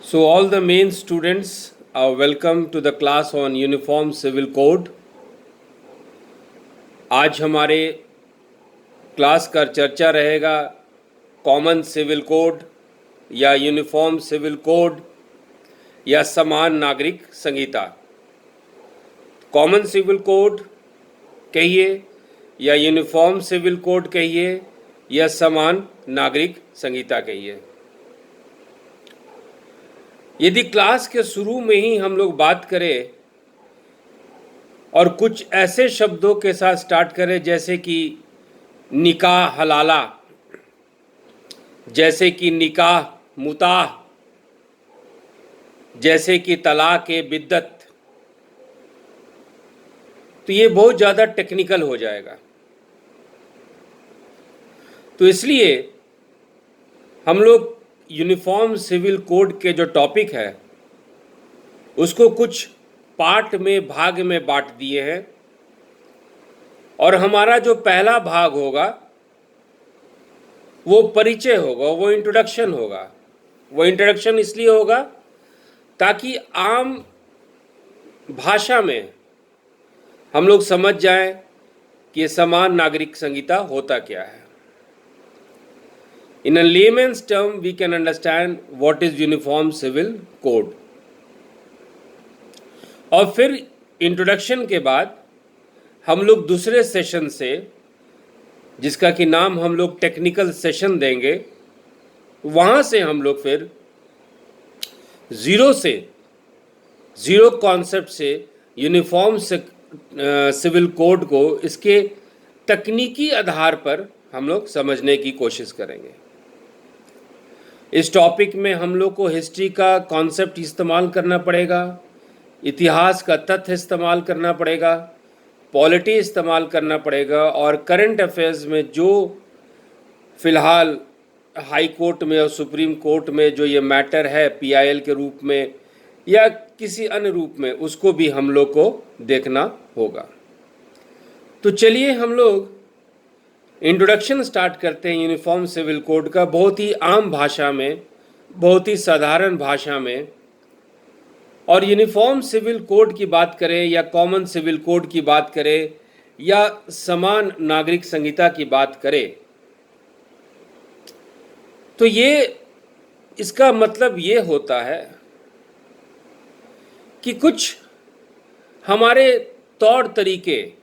So, all the main students are welcome to the class on Uniform Civil Code. आज हमारे class का चर्चा रहेगा कॉमन सिविल कोड या यूनिफॉर्म सिविल कोड या समान नागरिक संहिता। कॉमन सिविल कोड कहिए या यूनिफॉर्म सिविल कोड कहिए या समान नागरिक संहिता कहिए। यदि क्लास के शुरू में ही हम लोग बात करें और कुछ ऐसे शब्दों के साथ स्टार्ट करें जैसे कि निकाह हलाला, जैसे कि निकाह मुताह, जैसे कि तलाक ए बिद्दत, तो ये बहुत ज़्यादा टेक्निकल हो जाएगा। तो इसलिए हम लोग यूनिफॉर्म सिविल कोड के जो टॉपिक है उसको कुछ पार्ट में भाग में बांट दिए हैं और हमारा जो पहला भाग होगा वो परिचय होगा, वो इंट्रोडक्शन होगा। वो इंट्रोडक्शन इसलिए होगा ताकि आम भाषा में हम लोग समझ जाएं कि समान नागरिक संहिता होता क्या है। In a layman's term, we can understand what is Uniform Civil Code. और फिर इंट्रोडक्शन के बाद हम लोग दूसरे सेशन से, जिसका कि नाम हम लोग टेक्निकल सेशन देंगे, वहाँ से हम लोग फिर ज़ीरो कॉन्सेप्ट से यूनिफॉर्म सिविल कोड को इसके तकनीकी आधार पर हम लोग समझने की कोशिश करेंगे। इस टॉपिक में हम लोग को हिस्ट्री का कॉन्सेप्ट इस्तेमाल करना पड़ेगा, इतिहास का तथ्य इस्तेमाल करना पड़ेगा, पॉलिटी इस्तेमाल करना पड़ेगा और करंट अफेयर्स में जो फ़िलहाल हाई कोर्ट में और सुप्रीम कोर्ट में जो ये मैटर है पीआईएल के रूप में या किसी अन्य रूप में, उसको भी हम लोग को देखना होगा। तो चलिए हम लोग इंट्रोडक्शन स्टार्ट करते हैं यूनिफॉर्म सिविल कोड का, बहुत ही आम भाषा में, बहुत ही साधारण भाषा में। और यूनिफॉर्म सिविल कोड की बात करें या कॉमन सिविल कोड की बात करें या समान नागरिक संहिता की बात करें तो ये इसका मतलब ये होता है कि कुछ हमारे तौर तरीके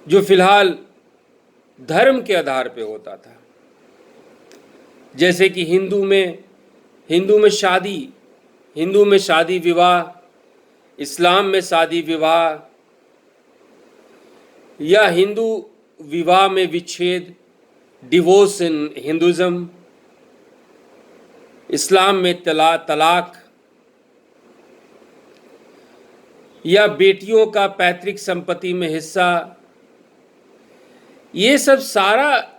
जो फिलहाल धर्म के आधार पे होता था, जैसे कि हिंदू में शादी विवाह, इस्लाम में शादी विवाह या हिंदू विवाह में विच्छेद, डिवोर्स इन हिंदुज़म, इस्लाम में तलाक या बेटियों का पैतृक संपत्ति में हिस्सा, ये सब सारा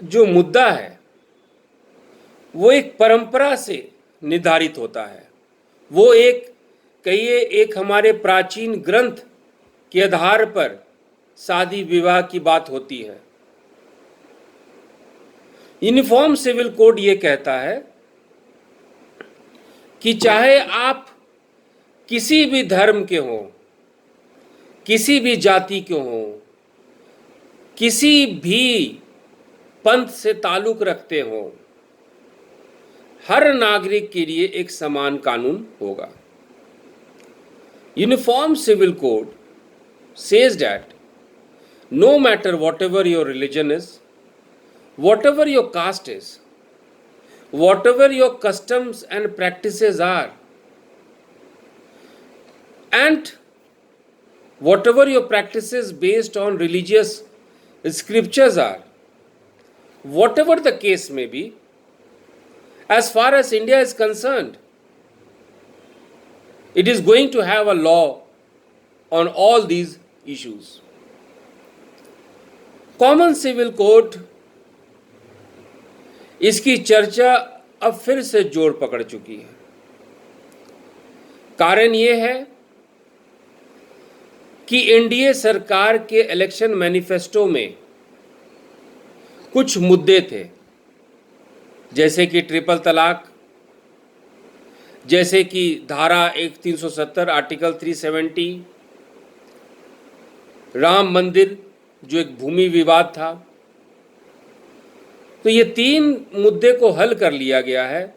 जो मुद्दा है वो एक परंपरा से निर्धारित होता है। वो एक हमारे प्राचीन ग्रंथ के आधार पर शादी विवाह की बात होती है। यूनिफॉर्म सिविल कोड ये कहता है कि चाहे आप किसी भी धर्म के हों, किसी भी जाति के हों, किसी भी पंथ से ताल्लुक रखते हों, हर नागरिक के लिए एक समान कानून होगा। Uniform civil code says that no matter whatever your religion is, whatever your caste is, whatever your customs and practices are, and whatever your practices based on religious scriptures are, whatever the case may be, as far as India is concerned, it is going to have a law on all these issues. Common civil code, इसकी चर्चा अब फिर से जोर पकड़ चुकी है। कारण ये है कि एनडीए सरकार के इलेक्शन मैनिफेस्टो में कुछ मुद्दे थे, जैसे कि ट्रिपल तलाक, जैसे कि धारा 370, आर्टिकल 370, राम मंदिर जो एक भूमि विवाद था। तो ये 3 मुद्दे को हल कर लिया गया है।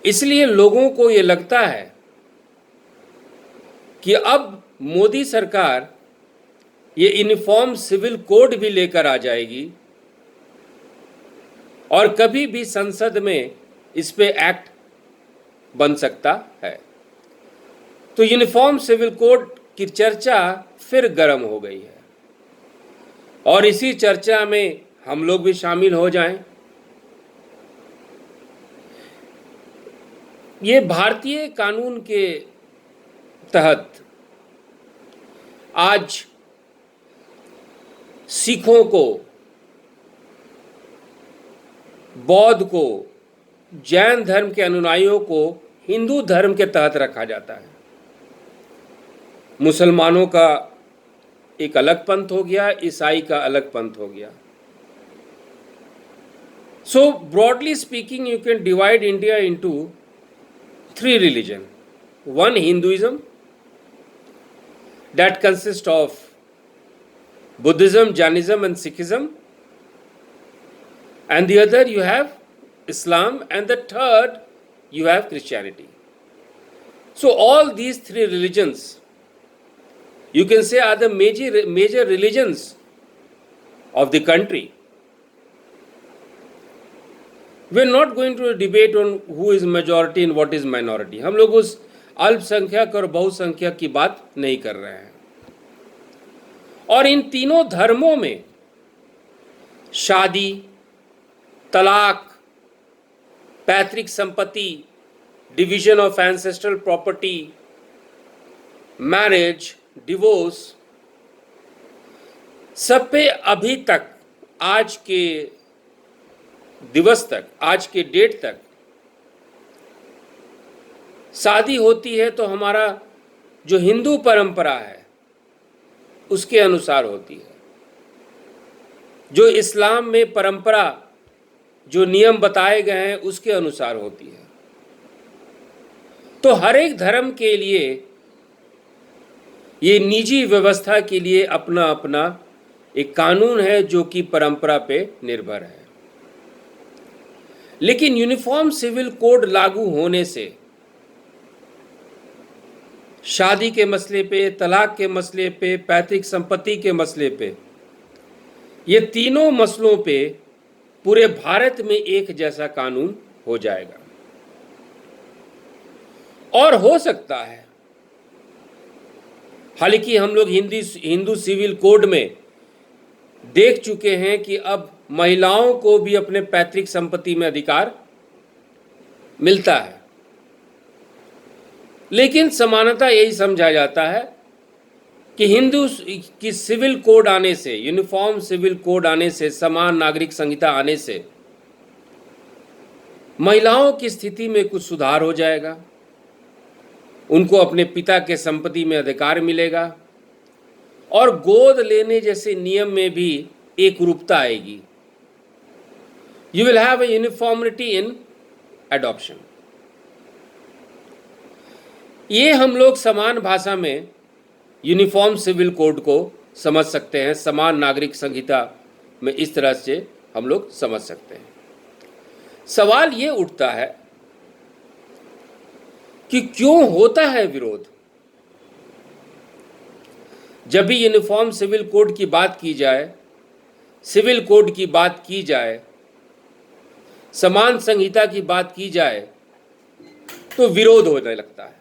इसलिए लोगों को ये लगता है कि अब मोदी सरकार ये यूनिफॉर्म सिविल कोड भी लेकर आ जाएगी और कभी भी संसद में इस पे एक्ट बन सकता है। तो यूनिफॉर्म सिविल कोड की चर्चा फिर गर्म हो गई है और इसी चर्चा में हम लोग भी शामिल हो जाएं। ये भारतीय कानून के तहत आज सिखों को, बौद्ध को, जैन धर्म के अनुयायियों को हिंदू धर्म के तहत रखा जाता है। मुसलमानों का एक अलग पंथ हो गया, ईसाई का अलग पंथ हो गया। So broadly speaking you can divide India into 3 religion. One, Hinduism, that consists of Buddhism, Jainism and Sikhism, and the other you have Islam, and the third you have Christianity. So all these 3 religions you can say are the major religions of the country. We are not going to debate on who is majority and what is minority. हम लोग उस अल्पसंख्यक और बहुसंख्यक की बात नहीं कर रहे हैं। और इन तीनों धर्मों में शादी, तलाक, पैतृक संपत्ति, division of ancestral property, marriage, divorce, सब पे अभी तक आज के दिवस तक, आज के डेट तक शादी होती है तो हमारा जो हिंदू परंपरा है उसके अनुसार होती है। जो इस्लाम में परंपरा, जो नियम बताए गए हैं उसके अनुसार होती है। तो हर एक धर्म के लिए, ये निजी व्यवस्था के लिए अपना अपना एक कानून है जो कि परंपरा पे निर्भर है। लेकिन यूनिफॉर्म सिविल कोड लागू होने से शादी के मसले पे, तलाक के मसले पे, पैतृक संपत्ति के मसले पे, ये तीनों मसलों पे पूरे भारत में एक जैसा कानून हो जाएगा। और हो सकता है, हालांकि हम लोग हिंदू सिविल कोड में देख चुके हैं कि अब महिलाओं को भी अपने पैतृक संपत्ति में अधिकार मिलता है, लेकिन समानता यही समझा जाता है कि हिंदू की सिविल कोड आने से, यूनिफॉर्म सिविल कोड आने से, समान नागरिक संहिता आने से महिलाओं की स्थिति में कुछ सुधार हो जाएगा। उनको अपने पिता के संपत्ति में अधिकार मिलेगा और गोद लेने जैसे नियम में भी एक रूपता आएगी। You will have a uniformity in adoption. ये हम लोग समान भाषा में यूनिफॉर्म सिविल कोड को समझ सकते हैं, समान नागरिक संहिता में इस तरह से हम लोग समझ सकते हैं। सवाल ये उठता है कि क्यों होता है विरोध? जब भी यूनिफॉर्म सिविल कोड की बात की जाए, सिविल कोड की बात की जाए, समान संहिता की बात की जाए, तो विरोध होने लगता है।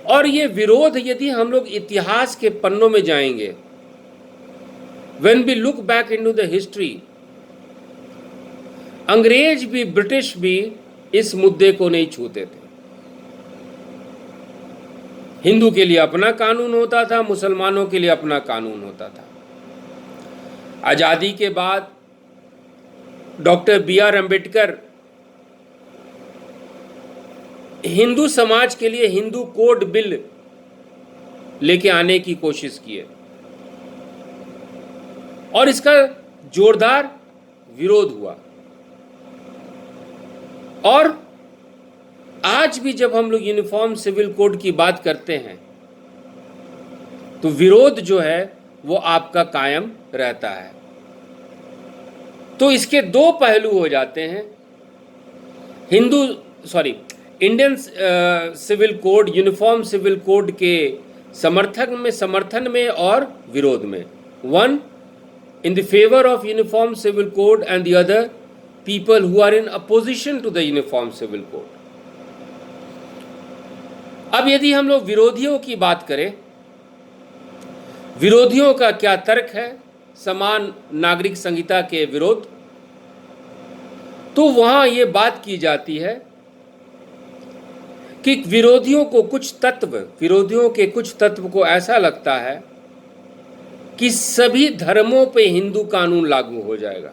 और ये विरोध यदि हम लोग इतिहास के पन्नों में जाएंगे, when we look back into the history, अंग्रेज भी, ब्रिटिश भी इस मुद्दे को नहीं छूते थे। हिंदू के लिए अपना कानून होता था, मुसलमानों के लिए अपना कानून होता था। आजादी के बाद डॉक्टर B.R. अम्बेडकर हिंदू समाज के लिए हिंदू कोड बिल लेके आने की कोशिश किए और इसका जोरदार विरोध हुआ। और आज भी जब हम लोग यूनिफॉर्म सिविल कोड की बात करते हैं तो विरोध जो है वो आपका कायम रहता है। तो इसके दो पहलू हो जाते हैं, Indian civil code, uniform civil code के समर्थन में और विरोध में। One in the favour of uniform civil code and the other people who are in opposition to the uniform civil code. अब यदि हम लोग विरोधियों की बात करें, विरोधियों का क्या तर्क है समान नागरिक संहिता के विरोध, तो वहां यह बात की जाती है कि विरोधियों के कुछ तत्व को ऐसा लगता है कि सभी धर्मों पे हिंदू कानून लागू हो जाएगा।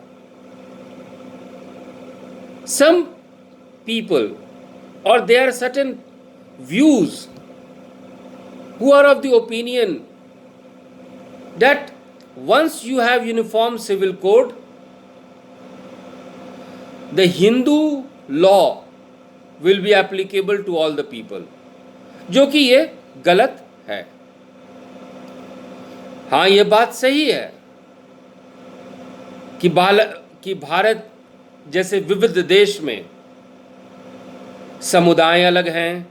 सम पीपल और there are certain views who are of the opinion that once you have uniform civil code, the Hindu law will be applicable to all the people, जो कि ये गलत है। हाँ, ये बात सही है कि भारत जैसे विविध देश में समुदाय अलग हैं,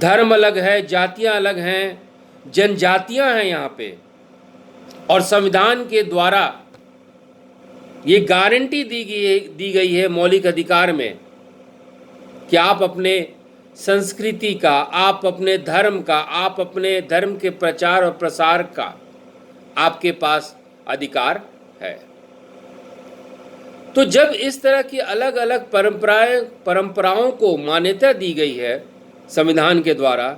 धर्म अलग है, जातियां अलग हैं, जनजातियां हैं यहाँ पे, और संविधान के द्वारा ये गारंटी दी गई है मौलिक अधिकार में कि आप अपने संस्कृति का, आप अपने धर्म का, आप अपने धर्म के प्रचार और प्रसार का आपके पास अधिकार है। तो जब इस तरह की अलग अलग परंपराओं को मान्यता दी गई है संविधान के द्वारा,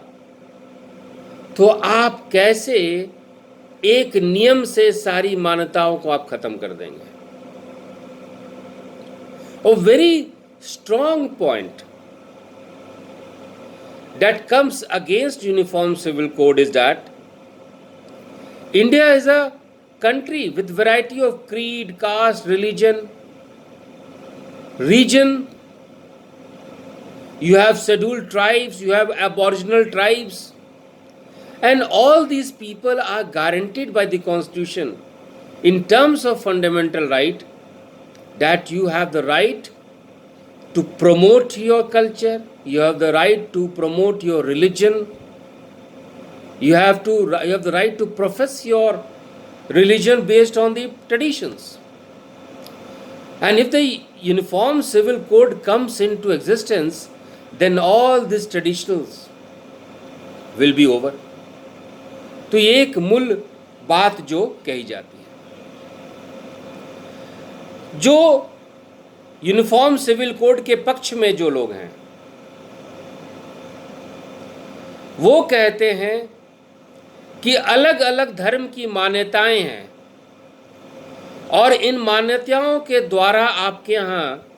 तो आप कैसे एक नियम से सारी मान्यताओं को आप खत्म कर देंगे? A very strong point that comes against uniform civil code is that India is a country with variety of creed, caste, religion, region. You have scheduled tribes, you have aboriginal tribes, and all these people are guaranteed by the Constitution in terms of fundamental right that you have the right to promote your culture, you have the right to promote your religion, you have the right to profess your religion based on the traditions. And if the Uniform Civil Code comes into existence, then all these traditionals will be over. तो ये एक मूल बात जो कही जाती है, जो यूनिफॉर्म सिविल कोड के पक्ष में जो लोग हैं वो कहते हैं कि अलग अलग धर्म की मान्यताएं हैं और इन मान्यताओं के द्वारा आपके यहाँ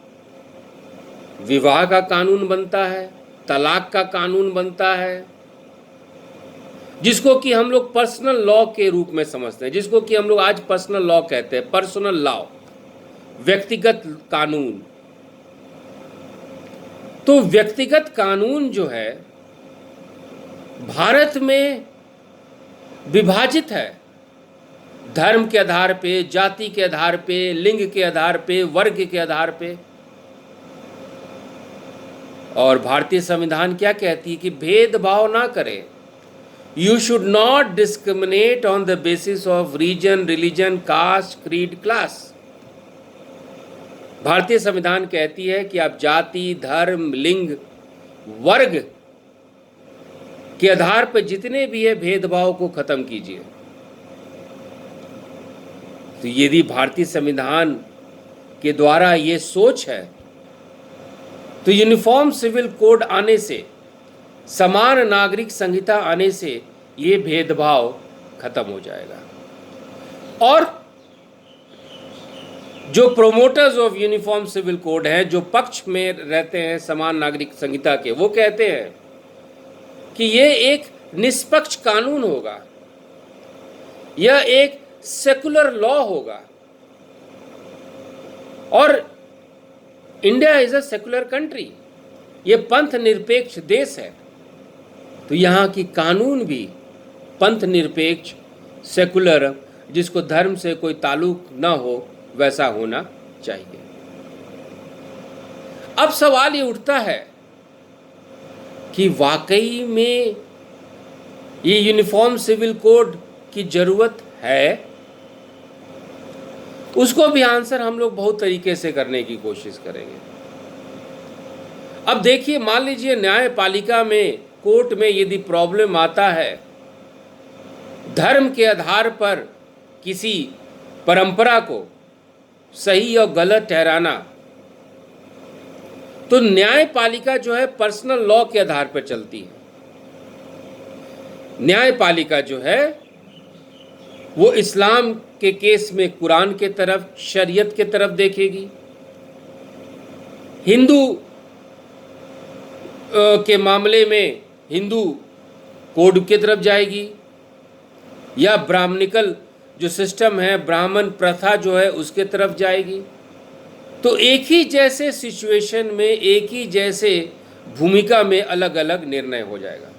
विवाह का कानून बनता है, तलाक का कानून बनता है, जिसको कि हम लोग पर्सनल लॉ के रूप में समझते हैं, जिसको कि हम लोग आज पर्सनल लॉ कहते हैं, पर्सनल लॉ, व्यक्तिगत कानून। तो व्यक्तिगत कानून जो है भारत में विभाजित है, धर्म के आधार पे, जाति के आधार पे, लिंग के आधार पे, वर्ग के आधार पे। और भारतीय संविधान क्या कहती है कि भेदभाव ना करें। You should not discriminate on the basis of region, religion, caste, creed, class. भारतीय संविधान कहती है कि आप जाति, धर्म, लिंग, वर्ग के आधार पर जितने भी है भेदभाव को खत्म कीजिए। तो यदि भारतीय संविधान के द्वारा ये सोच है तो यूनिफॉर्म सिविल कोड आने से, समान नागरिक संहिता आने से ये भेदभाव खत्म हो जाएगा। और जो promoters of uniform civil code हैं, जो पक्ष में रहते हैं समान नागरिक संहिता के, वो कहते हैं कि ये एक निष्पक्ष कानून होगा, यह एक सेकुलर लॉ होगा और India is a secular country, ये पंथ निरपेक्ष देश है, तो यहाँ की कानून भी पंथ निरपेक्ष सेकुलर, जिसको धर्म से कोई ताल्लुक ना हो, वैसा होना चाहिए। अब सवाल ये उठता है कि वाकई में ये यूनिफॉर्म सिविल कोड की जरूरत है? उसको भी आंसर हम लोग बहुत तरीके से करने की कोशिश करेंगे। अब देखिए, मान लीजिए न्यायपालिका में, कोर्ट में यदि प्रॉब्लम आता है धर्म के आधार पर किसी परंपरा को सही और गलत ठहराना, तो न्यायपालिका जो है पर्सनल लॉ के आधार पर चलती है। न्यायपालिका जो है वो इस्लाम के केस में कुरान के तरफ, शरीयत के तरफ देखेगी, हिंदू के मामले में हिंदू कोड की तरफ जाएगी, या ब्राह्मणिकल जो सिस्टम है, ब्राह्मण प्रथा जो है उसके तरफ जाएगी। तो एक ही जैसे सिचुएशन में, एक ही जैसे भूमिका में अलग अलग निर्णय हो जाएगा,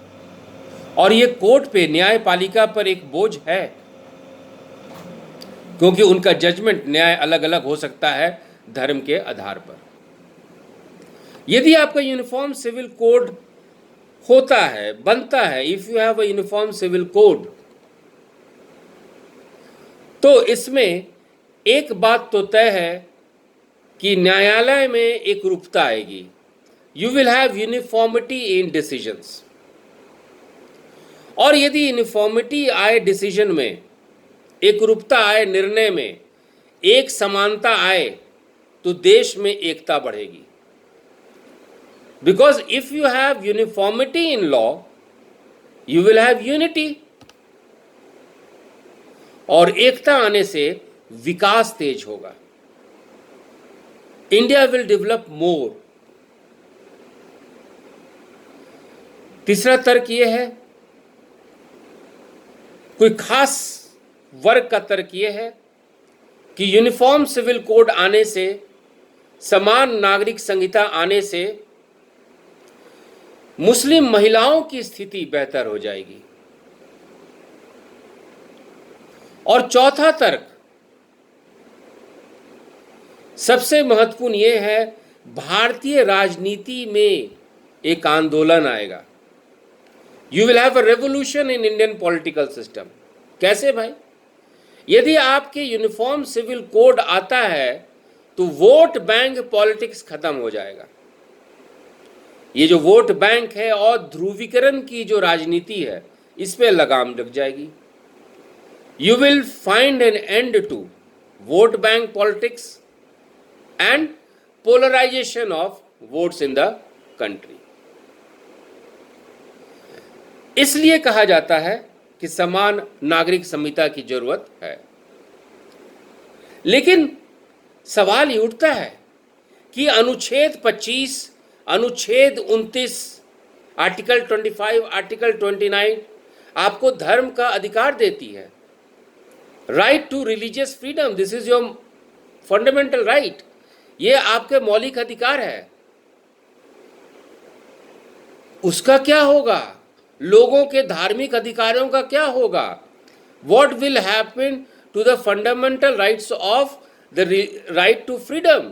और ये कोर्ट पे, न्यायपालिका पर एक बोझ है, क्योंकि उनका जजमेंट, न्याय अलग अलग हो सकता है धर्म के आधार पर। यदि आपका यूनिफॉर्म सिविल कोड होता है, बनता है, if you have a uniform civil code, तो इसमें एक बात तो तय है कि न्यायालय में एक रूपता आएगी। You will have uniformity in decisions, और यदि यूनिफॉर्मिटी आए डिसीजन में, एक रूपता आए निर्णय में, एक समानता आए, तो देश में एकता बढ़ेगी। Because if you have uniformity in law, you will have unity, और एकता आने से विकास तेज होगा। इंडिया विल डेवलप मोर। तीसरा तर्क यह है, कोई खास वर्ग का तर्क यह है कि यूनिफॉर्म सिविल कोड आने से, समान नागरिक संहिता आने से मुस्लिम महिलाओं की स्थिति बेहतर हो जाएगी। और चौथा तर्क सबसे महत्वपूर्ण यह है, भारतीय राजनीति में एक आंदोलन आएगा। You will have a revolution in Indian political system. कैसे भाई? यदि आपके यूनिफॉर्म सिविल कोड आता है तो वोट बैंक पॉलिटिक्स खत्म हो जाएगा। ये जो वोट बैंक है और ध्रुवीकरण की जो राजनीति है, इस पे लगाम लग जाएगी। You will find an end to vote bank politics and polarisation of votes in the country. इसलिए कहा जाता है कि समान नागरिक संहिता की जरूरत है। लेकिन सवाल ये उठता है कि अनुच्छेद 25, अनुच्छेद 29, आर्टिकल 25, आर्टिकल 29 आपको धर्म का अधिकार देती है। Right to religious freedom, this is your fundamental right, ये आपके मौलिक अधिकार है। उसका क्या होगा? लोगों के धार्मिक अधिकारों का क्या होगा? What will happen to the fundamental rights of the right to freedom,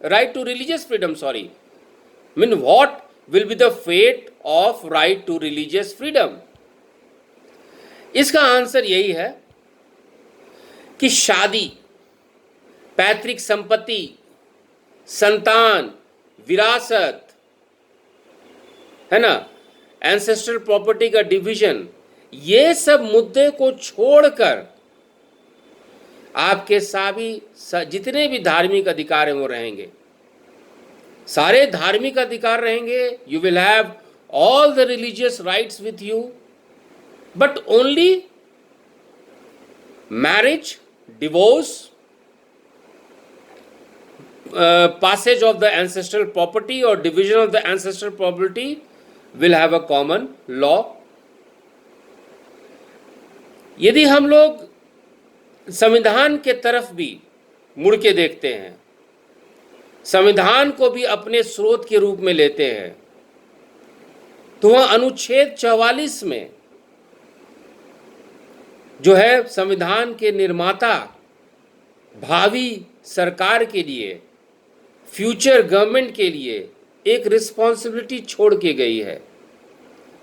right to religious freedom, sorry, mean what will be the fate of right to religious freedom? इसका आंसर यही है कि शादी, पैतृक संपत्ति, संतान, विरासत, है ना, एंसेस्ट्रल प्रॉपर्टी का डिवीजन, ये सब मुद्दे को छोड़कर आपके जितने भी धार्मिक अधिकार हैं वो रहेंगे, सारे धार्मिक अधिकार रहेंगे। You will have all the religious rights with you, but only marriage, divorce, passage of the ancestral property or division of the ancestral property will have a common law. यदि हम लोग संविधान के तरफ भी मुड़ के देखते हैं संविधान को भी अपने स्रोत के रूप में लेते हैं, तो वह अनुच्छेद 44 में जो है संविधान के निर्माता भावी सरकार के लिए, फ्यूचर गवर्नमेंट के लिए एक रिस्पॉन्सिबिलिटी छोड़ के गई है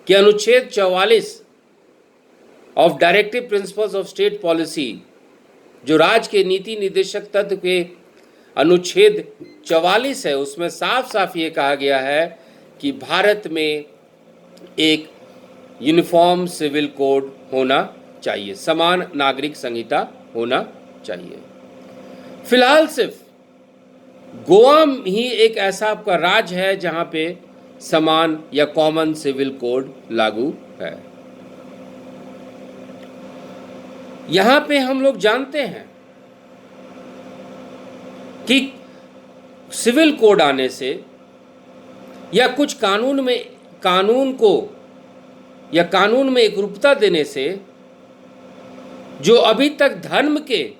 कि अनुच्छेद 44 of directive principles of state policy, जो राज्य के नीति निर्देशक तत्व के अनुच्छेद 44 है, उसमें साफ साफ ये कहा गया है कि भारत में एक यूनिफॉर्म सिविल कोड होना चाहिए, समान नागरिक संहिता होना चाहिए। फिलहाल सिर्फ गोवा ही एक ऐसा आपका राज्य है जहां पे समान या कॉमन सिविल कोड लागू है। यहां पे हम लोग जानते हैं कि सिविल कोड आने से या कुछ कानून में एकरूपता देने से जो अभी तक धर्म के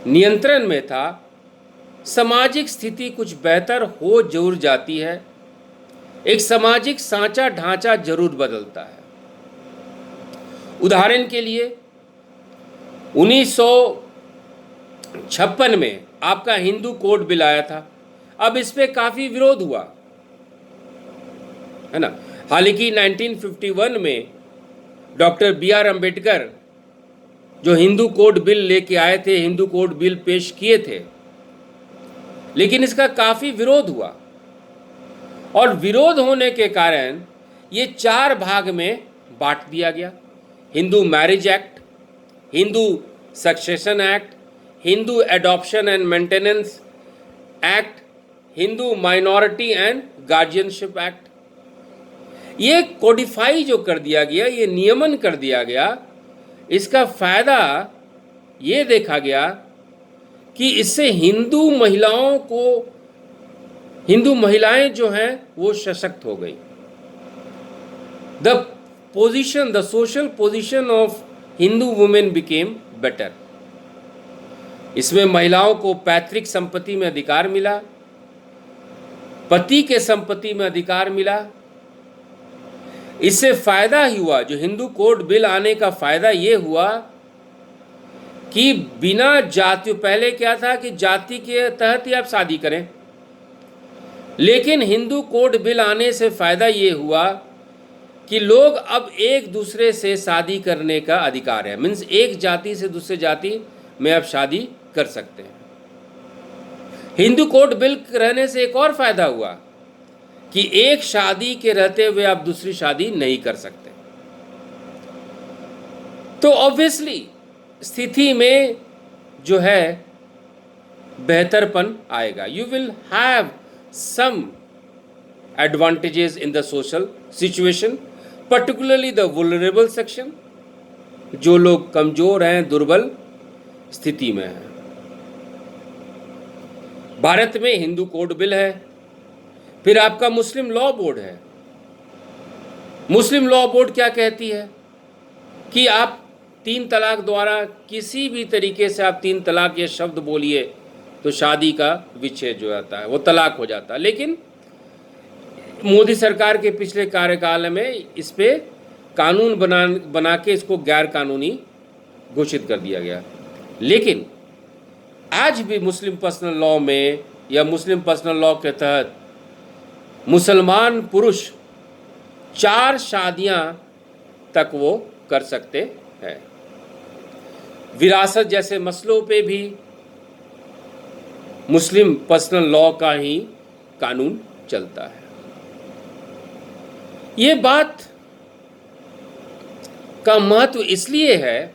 नियंत्रण में था, सामाजिक स्थिति कुछ बेहतर हो जरूर जाती है, एक सामाजिक सांचा ढांचा जरूर बदलता है। उदाहरण के लिए 1956 में आपका हिंदू कोड बिल आया था, अब इस पे काफी विरोध हुआ है ना। हालांकि 1951 में डॉक्टर BR अम्बेडकर जो हिंदू कोड बिल लेके आए थे, हिंदू कोड बिल पेश किए थे, लेकिन इसका काफी विरोध हुआ और विरोध होने के कारण ये 4 भाग में बांट दिया गया। Hindu marriage act, Hindu succession act, Hindu adoption and maintenance act, Hindu minority and guardianship act. ये कोडिफाई जो कर दिया गया, ये नियमन कर दिया गया, इसका फायदा ये देखा गया कि इससे हिंदू महिलाएं जो हैं वो सशक्त हो गई। the social position of Hindu women became better। इसमें महिलाओं को पैतृक संपत्ति में अधिकार मिला, पति के संपत्ति में अधिकार मिला। इससे फायदा ही हुआ, जो हिंदू कोड बिल आने का फायदा ये हुआ कि बिना जाति, पहले क्या था कि जाति के तहत ही आप शादी करें, लेकिन हिंदू कोड बिल आने से फायदा ये हुआ कि लोग अब एक दूसरे से शादी करने का अधिकार है। मीन्स एक जाति से दूसरे जाति में आप शादी कर सकते हैं। हिंदू कोड बिल रहने से एक और फायदा हुआ कि एक शादी के रहते हुए आप दूसरी शादी नहीं कर सकते। तो ऑब्वियसली स्थिति में जो है बेहतरपन आएगा। You will have some advantages in the social situation, particularly the vulnerable section, जो लोग कमजोर हैं, दुर्बल स्थिति में हैं। भारत में हिंदू कोड बिल है, फिर आपका मुस्लिम लॉ बोर्ड है। मुस्लिम लॉ बोर्ड क्या कहती है कि आप 3 तलाक द्वारा किसी भी तरीके से आप 3 तलाक ये शब्द बोलिए तो शादी का विच्छेद हो जाता है, वो तलाक हो जाता है। लेकिन मोदी सरकार के पिछले कार्यकाल में इस पे कानून बना के इसको गैर कानूनी घोषित कर दिया गया। लेकिन आज भी मुस्लिम पर्सनल लॉ में या मुस्लिम पर्सनल लॉ के तहत मुसलमान पुरुष 4 शादियां तक वो कर सकते हैं। विरासत जैसे मसलों पे भी मुस्लिम पर्सनल लॉ का ही कानून चलता है। ये बात का महत्व इसलिए है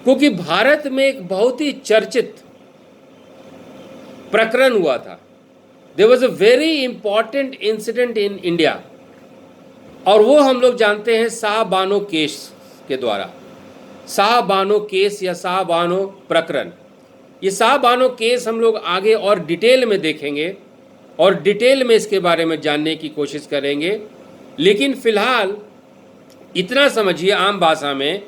क्योंकि भारत में एक बहुत ही चर्चित प्रकरण हुआ था। There was a very important incident in India, और वो हम लोग जानते हैं शाहबानो केस के द्वारा। शाहबानो केस या शाहबानो प्रकरण, ये शाहबानो केस हम लोग आगे और डिटेल में देखेंगे और डिटेल में इसके बारे में जानने की कोशिश करेंगे। लेकिन फिलहाल इतना समझिए आम भाषा में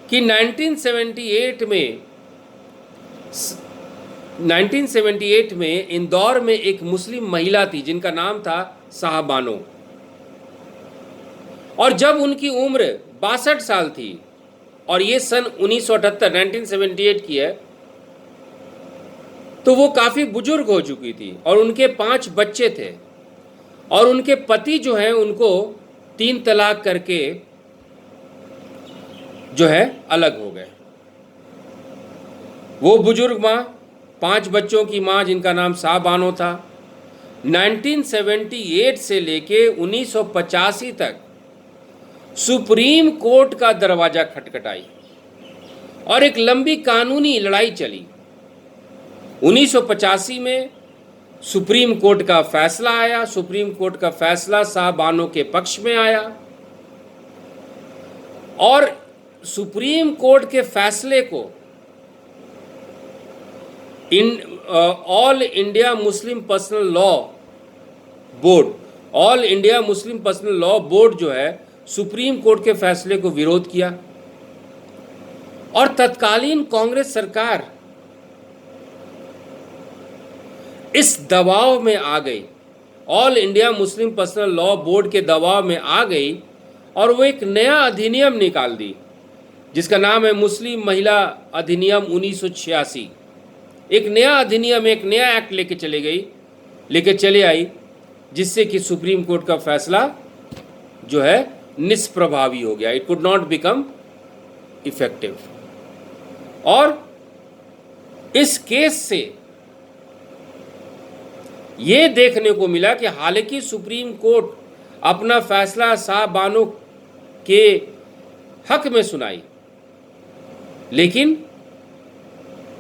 कि 1978 में 1978 में इंदौर में एक मुस्लिम महिला थी जिनका नाम था साहबानो, और जब उनकी उम्र 62 साल थी, और ये सन 1978 1978 की है, तो वो काफ़ी बुजुर्ग हो चुकी थी और उनके 5 बच्चे थे, और उनके पति जो हैं उनको 3 तलाक करके जो है अलग हो गए। वो बुजुर्ग माँ, 5 बच्चों की माँ जिनका नाम साहबानो था, 1978 से लेके 1985 तक सुप्रीम कोर्ट का दरवाजा खटखटाई और एक लंबी कानूनी लड़ाई चली। 1985 में सुप्रीम कोर्ट का फैसला आया। सुप्रीम कोर्ट का फैसला साहबानो के पक्ष में आया, और सुप्रीम कोर्ट के फैसले को all India Muslim personal law board, all India Muslim personal law board जो है सुप्रीम कोर्ट के फैसले को विरोध किया, और तत्कालीन कांग्रेस सरकार इस दबाव में आ गई, all India Muslim personal law board के दबाव में आ गई, और वो एक नया अधिनियम निकाल दी जिसका नाम है मुस्लिम महिला अधिनियम 1986। एक नया अधिनियम, एक नया एक्ट लेके चले आई, जिससे कि सुप्रीम कोर्ट का फैसला जो है निष्प्रभावी हो गया। It could not become effective. और इस केस से ये देखने को मिला कि हालांकि सुप्रीम कोर्ट अपना फैसला साहबानो के हक में सुनाई, लेकिन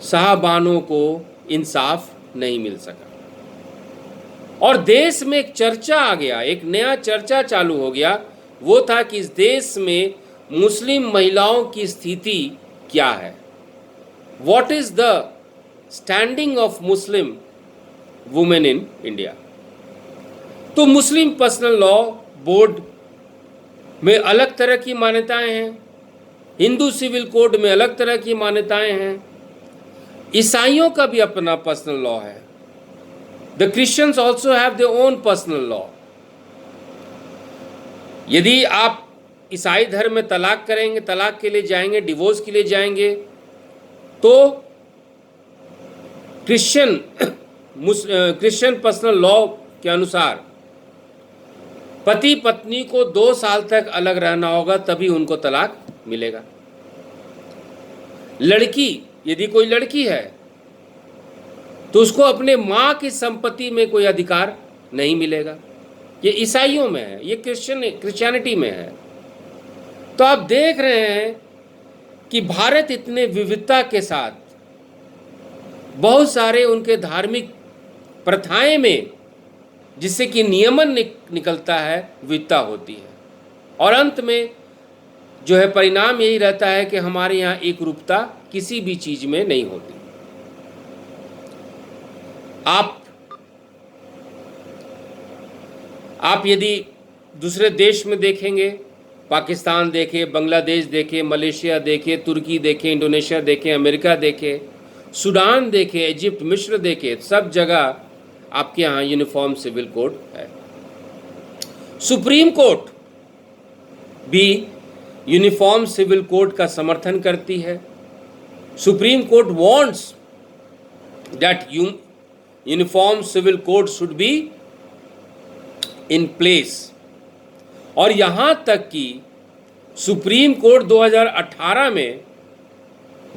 साहबानो को इंसाफ नहीं मिल सका, और देश में एक चर्चा आ गया, एक नया चर्चा चालू हो गया। वो था कि इस देश में मुस्लिम महिलाओं की स्थिति क्या है, what is the standing of Muslim women in India. तो मुस्लिम पर्सनल लॉ बोर्ड में अलग तरह की मान्यताएं हैं, हिंदू सिविल कोड में अलग तरह की मान्यताएं हैं, ईसाइयों का भी अपना पर्सनल लॉ है। The Christians also have their own personal law. यदि आप ईसाई धर्म में तलाक करेंगे, तलाक के लिए जाएंगे, डिवोर्स के लिए जाएंगे, तो क्रिश्चियन पर्सनल लॉ के अनुसार पति पत्नी को 2 साल तक अलग रहना होगा, तभी उनको तलाक मिलेगा। लड़की, यदि कोई लड़की है तो उसको अपने माँ की संपत्ति में कोई अधिकार नहीं मिलेगा। ये ईसाइयों में है, ये क्रिश्चियनिटी में है। तो आप देख रहे हैं कि भारत इतने विविधता के साथ बहुत सारे उनके धार्मिक प्रथाएं में जिससे कि नियमन निकलता है, विविधता होती है, और अंत में जो है परिणाम यही रहता है कि हमारे यहाँ एक रूपता किसी भी चीज में नहीं होती। आप यदि दूसरे देश में देखेंगे, पाकिस्तान देखें, बांग्लादेश देखें, मलेशिया देखें, तुर्की देखें, इंडोनेशिया देखें, अमेरिका देखें, सूडान देखें, इजिप्ट, मिस्र देखें, सब जगह आपके यहाँ यूनिफॉर्म सिविल कोड है। सुप्रीम कोर्ट भी यूनिफॉर्म सिविल कोड का समर्थन करती है। Supreme court wants that uniform civil code should be in place, और यहां तक कि सुप्रीम कोर्ट 2018 में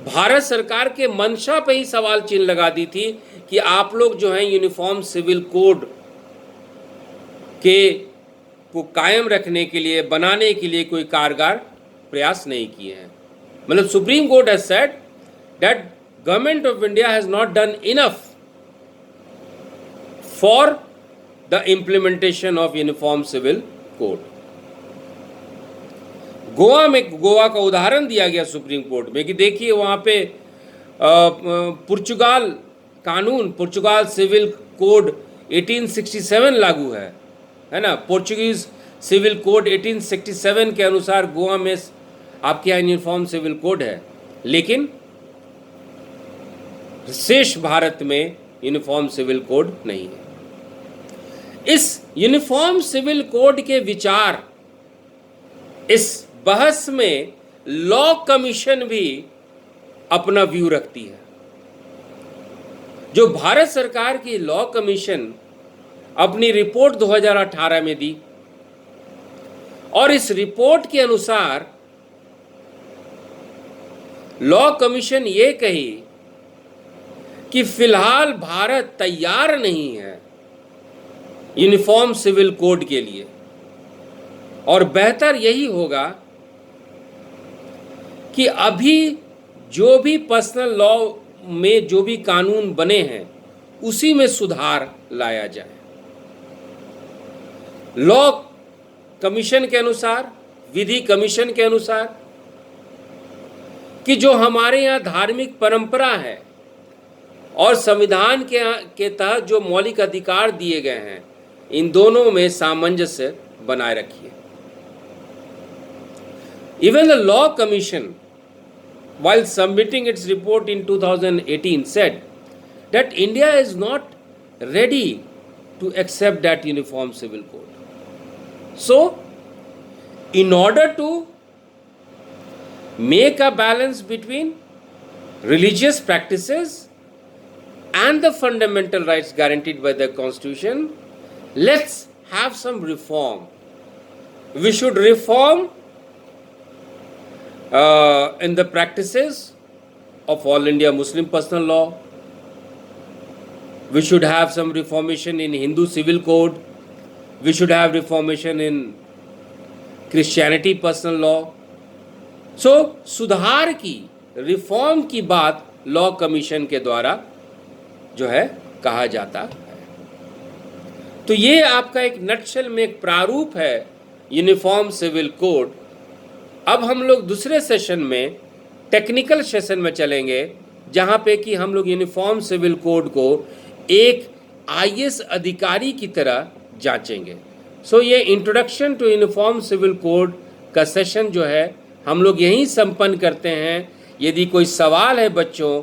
भारत सरकार के मंशा पे ही सवाल चिन्ह लगा दी थी कि आप लोग जो हैं यूनिफॉर्म सिविल कोड को कायम रखने के लिए, बनाने के लिए कोई कारगर प्रयास नहीं किए हैं। मतलब supreme court has said that government of India has not done enough for the implementation of uniform civil code. Goa का उदाहरण दिया गया सुप्रीम कोर्ट में कि देखिए वहाँ पे पुर्तगाल कानून, पुर्तगाल सिविल कोड 1867 लागू है ना। पोर्चुगीज सिविल कोड 1867 के अनुसार गोवा में आपके यहाँ यूनिफॉर्म सिविल कोड है, लेकिन शेष भारत में यूनिफॉर्म सिविल कोड नहीं है। इस यूनिफॉर्म सिविल कोड के विचार, इस बहस में लॉ कमीशन भी अपना व्यू रखती है। जो भारत सरकार की लॉ कमीशन अपनी रिपोर्ट 2018 में दी, और इस रिपोर्ट के अनुसार लॉ कमीशन ये कही कि फिलहाल भारत तैयार नहीं है यूनिफॉर्म सिविल कोड के लिए, और बेहतर यही होगा कि अभी जो भी पर्सनल लॉ में जो भी कानून बने हैं उसी में सुधार लाया जाए। लॉ कमीशन के अनुसार, विधि कमीशन के अनुसार, कि जो हमारे यहाँ धार्मिक परंपरा है और संविधान के तहत जो मौलिक अधिकार दिए गए हैं, इन दोनों में सामंजस्य बनाए रखिए। Even the Law Commission, while submitting its report in 2018, said that India is not ready to accept that uniform civil code. So, in order to make a balance between religious practices and the fundamental rights guaranteed by the Constitution, let's have some reform. We should reform in the practices of All India Muslim Personal Law. We should have some reformation in Hindu Civil Code. We should have reformation in Christianity Personal Law. So, सुधार की, reform की बात law commission के द्वारा जो है कहा जाता है। तो ये आपका एक नटशेल में एक प्रारूप है यूनिफॉर्म सिविल कोड। अब हम लोग दूसरे सेशन में, टेक्निकल सेशन में चलेंगे, जहाँ पे कि हम लोग यूनिफॉर्म सिविल कोड को एक आईएएस अधिकारी की तरह जांचेंगे। सो ये introduction to uniform civil code का सेशन जो है हम लोग यहीं संपन्न करते हैं। यदि कोई सवाल है बच्चों